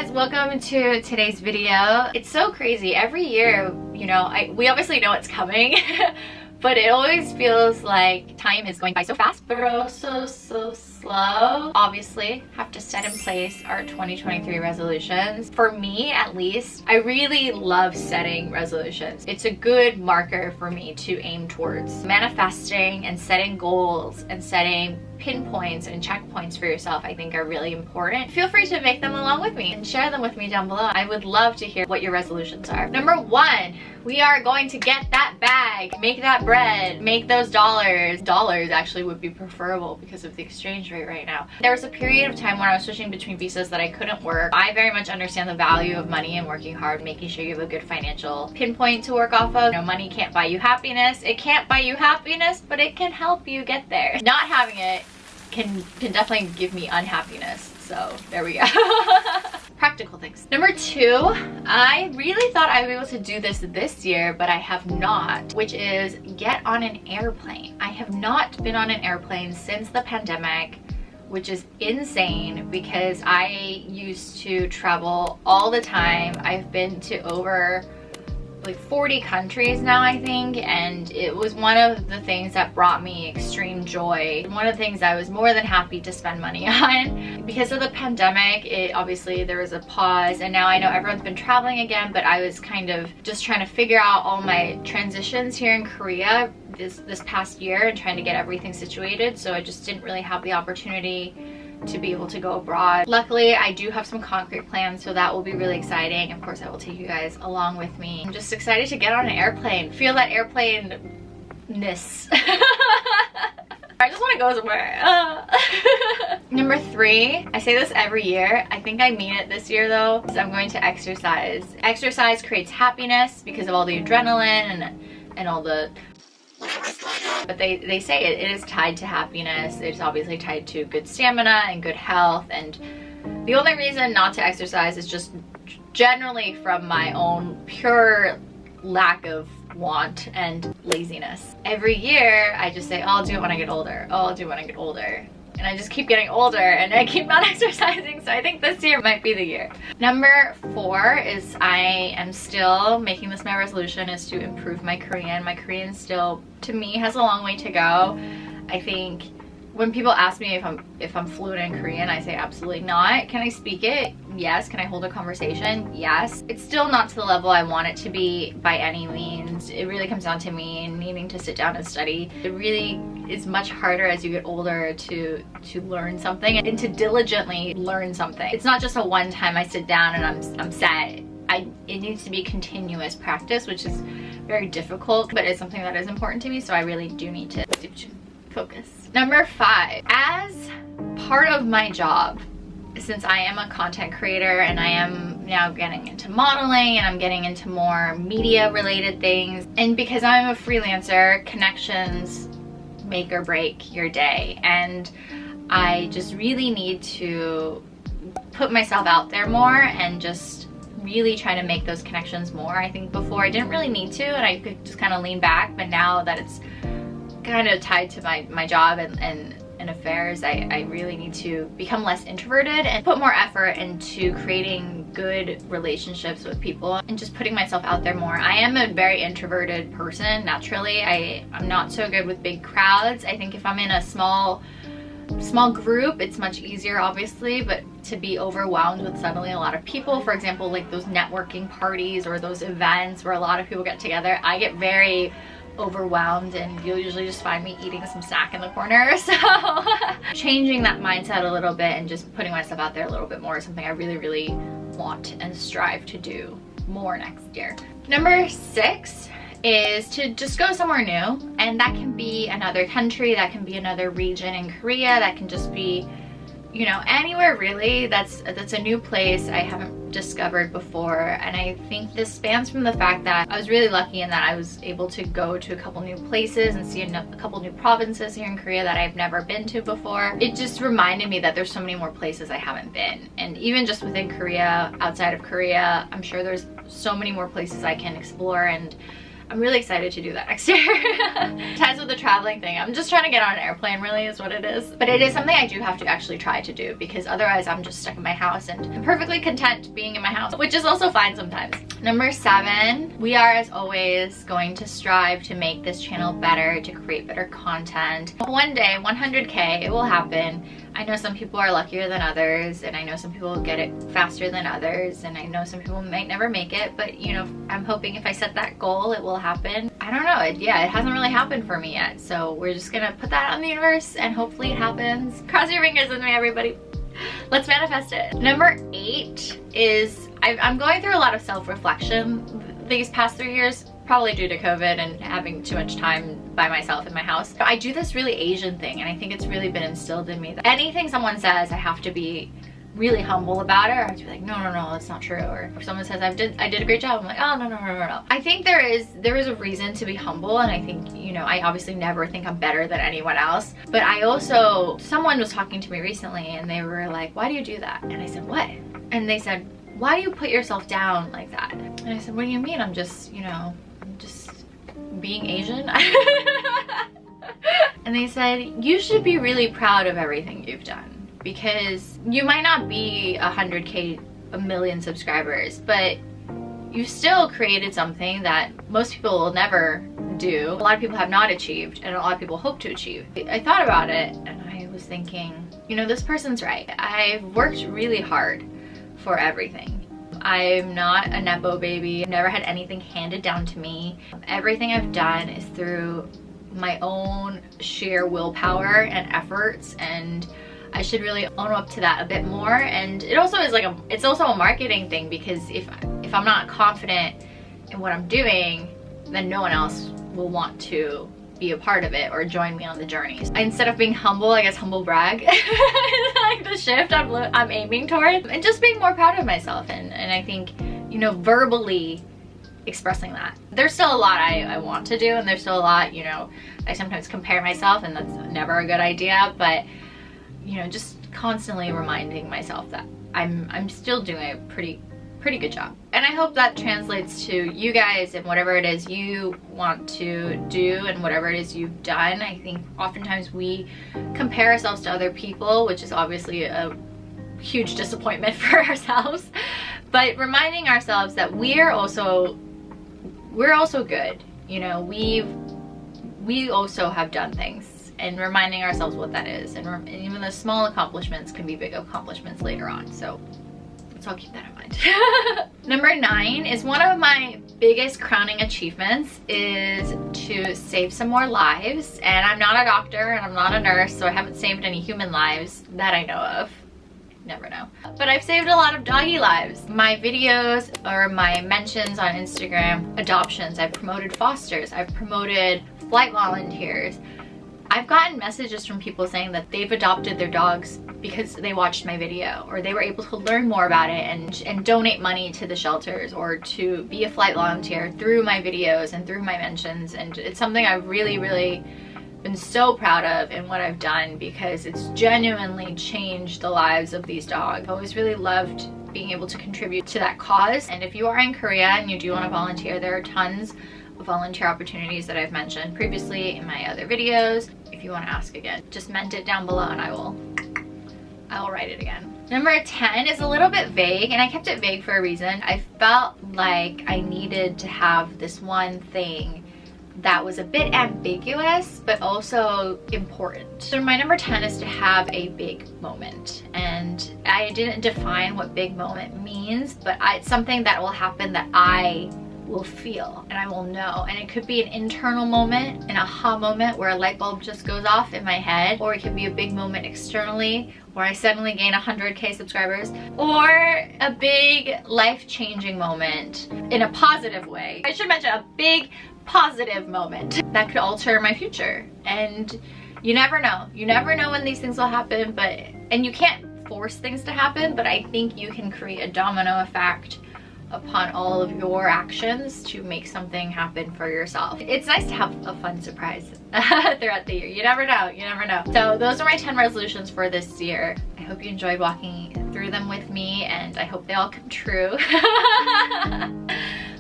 guys, welcome to today's video. It's so crazy. Every year, you know, we obviously know it's coming, but it always feels like time is going by so fast, but also so slow. Obviously, have to set in place our 2023 resolutions. For me, at least, I really love setting resolutions. It's a good marker for me to aim towards. Manifesting and setting goals and setting pinpoints and checkpoints for yourself, I think, are really important. Feel free to make them along with me and share them with me down below. I would love to hear what your resolutions are. Number one, we are going to get that bag, make that bread, make those dollars. Dollars actually would be preferable because of the exchange rate right now. There was a period of time when I was switching between visas that I couldn't work. I very much understand the value of money and working hard, making sure you have a good financial pinpoint to work off of. You know, money can't buy you happiness. It can't buy you happiness, but it can help you get there. Not having it can definitely give me unhappiness. So there we go. Practical things. Number two, I really thought I would be able to do this year, but I have not, which is get on an airplane. I have not been on an airplane since the pandemic, which is insane because I used to travel all the time. I've been to over like 40 countries now, I think, and it was one of the things that brought me extreme joy. One of the things I was more than happy to spend money on. Because of the pandemic, obviously there was a pause, and now I know everyone's been traveling again, but I was kind of just trying to figure out all my transitions here in Korea this past year and trying to get everything situated, so I just didn't really have the opportunity to be able to go abroad. Luckily, I do have some concrete plans, so that will be really exciting. Of course, I will take you guys along with me. I'm just excited to get on an airplane, feel that airplane-ness. I just want to go somewhere. Number three, I say this every year. I think I mean it this year though, is I'm going to exercise. Exercise creates happiness because of all the adrenaline and all the... But they say it is tied to happiness. It's obviously tied to good stamina and good health, and the only reason not to exercise is just generally from my own pure lack of want and laziness. Every year I just say, oh, I'll do it when I get older. Oh, I'll do it when I get older. And I just keep getting older and I keep not exercising, so I think this year might be the year. Number four is I am still making this my resolution, is to improve my Korean. My Korean still, to me, has a long way to go. I think when people ask me if I'm fluent in Korean, I say absolutely not. Can I speak it? Yes. Can I hold a conversation? Yes. It's still not to the level I want it to be by any means. It really comes down to me needing to sit down and study. It really is much harder as you get older to learn something and to diligently learn something. It's not just a one time I sit down and I'm set. It needs to be continuous practice, which is very difficult, but it's something that is important to me, so I really do need to focus. Number five, as part of my job, since I am a content creator and I am now getting into modeling and I'm getting into more media related things, and because I'm a freelancer, connections make or break your day, and I just really need to put myself out there more and just really try to make those connections more. I think before I didn't really need to and I could just kind of lean back, but now that it's kind of tied to my job and affairs, I really need to become less introverted and put more effort into creating good relationships with people and just putting myself out there more. I am a very introverted person naturally. I'm not so good with big crowds. I think if I'm in a small group, it's much easier obviously, but to be overwhelmed with suddenly a lot of people, for example, like those networking parties or those events where a lot of people get together, I get very overwhelmed and you'll usually just find me eating some snack in the corner. So changing that mindset a little bit and just putting myself out there a little bit more is something I really want and strive to do more next year. Number six is to just go somewhere new, and that can be another country, that can be another region in Korea, that can just be, you know, anywhere really that's a new place I haven't discovered before. And I think this spans from the fact that I was really lucky in that I was able to go to a couple new places and see a couple new provinces here in Korea that I've never been to before. It just reminded me that there's so many more places I haven't been, and even just within Korea, outside of Korea, I'm sure there's so many more places I can explore, and I'm really excited to do that next year. Ties with the traveling thing. I'm just trying to get on an airplane, really, is what it is. But it is something I do have to actually try to do, because otherwise I'm just stuck in my house, and I'm perfectly content being in my house, which is also fine sometimes. Number 7, we are, as always, going to strive to make this channel better, to create better content. One day, 100K, it will happen. I know some people are luckier than others, and I know some people get it faster than others, and I know some people might never make it, but you know, I'm hoping if I set that goal, it will happen. I don't know, it hasn't really happened for me yet, so we're just gonna put that on the universe and hopefully it happens. Cross your fingers with me, everybody. Let's manifest it. Number 8 is, I'm going through a lot of self-reflection these past 3 years, probably due to COVID and having too much time by myself in my house. I do this really Asian thing, and I think it's really been instilled in me that anything someone says, I have to be really humble about it, or I have to be like, no, that's not true. Or if someone says I did a great job, I'm like, oh, no. I think there is a reason to be humble, and I think, you know, I obviously never think I'm better than anyone else, but I also, someone was talking to me recently and they were like, why do you do that? And I said, what? And they said, why do you put yourself down like that? And I said, what do you mean? I'm just, you know, just being Asian. And they said, you should be really proud of everything you've done, because you might not be 100K, a million subscribers, but you still created something that most people will never do. A lot of people have not achieved, and a lot of people hope to achieve. I thought about it and I was thinking, you know, this person's right. I've worked really hard for everything. I'm not a nepo baby. I've never had anything handed down to me. Everything I've done is through my own sheer willpower and efforts, and I should really own up to that a bit more. And it also is like it's also a marketing thing, because if I'm not confident in what I'm doing, then no one else will want to be a part of it or join me on the journey. Instead of being humble, I guess humble brag is like the shift I'm aiming towards, and just being more proud of myself, and I think, you know, verbally expressing that. There's still a lot I want to do, and there's still a lot, you know, I sometimes compare myself, and that's never a good idea, but you know, just constantly reminding myself that I'm still doing a pretty good job. And I hope that translates to you guys and whatever it is you want to do and whatever it is you've done. I think oftentimes we compare ourselves to other people, which is obviously a huge disappointment for ourselves, but reminding ourselves that we're also good. You know, we also have done things, and reminding ourselves what that is, and even the small accomplishments can be big accomplishments later on. So let's all keep that in mind. Number 9 is one of my biggest crowning achievements, is to save some more lives. And I'm not a doctor and I'm not a nurse, so I haven't saved any human lives that I know of. Never know. But I've saved a lot of doggy lives. My videos or my mentions on Instagram, adoptions, I've promoted fosters, I've promoted flight volunteers. I've gotten messages from people saying that they've adopted their dogs because they watched my video, or they were able to learn more about it and donate money to the shelters, or to be a flight volunteer through my videos and through my mentions. And it's something I've really been so proud of in what I've done, because it's genuinely changed the lives of these dogs. I've always really loved being able to contribute to that cause. And if you are in Korea and you do want to volunteer, there are tons of volunteer opportunities that I've mentioned previously in my other videos. If you want to ask again, just comment it down below and I will write it again. Number 10 is a little bit vague, and I kept it vague for a reason. I felt like I needed to have this one thing that was a bit ambiguous but also important. So my number 10 is to have a big moment, and I didn't define what big moment means, but it's something that will happen that I will feel and I will know. And it could be an internal moment, an aha moment where a light bulb just goes off in my head, or it could be a big moment externally where I suddenly gain 100K subscribers, or a big life-changing moment in a positive way. I should mention a big positive moment that could alter my future. And you never know. You never know when these things will happen, and you can't force things to happen, but I think you can create a domino effect upon all of your actions to make something happen for yourself. It's nice to have a fun surprise throughout the year. You never know, you never know. So those are my 10 resolutions for this year. I hope you enjoyed walking through them with me, and I hope they all come true.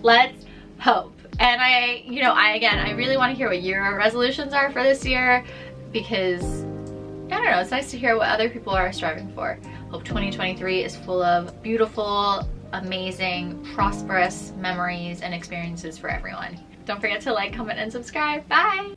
Let's hope. And I really want to hear what your resolutions are for this year, because I don't know, it's nice to hear what other people are striving for. Hope 2023 is full of beautiful, amazing, prosperous memories and experiences for everyone. Don't forget to like, comment, and subscribe. Bye!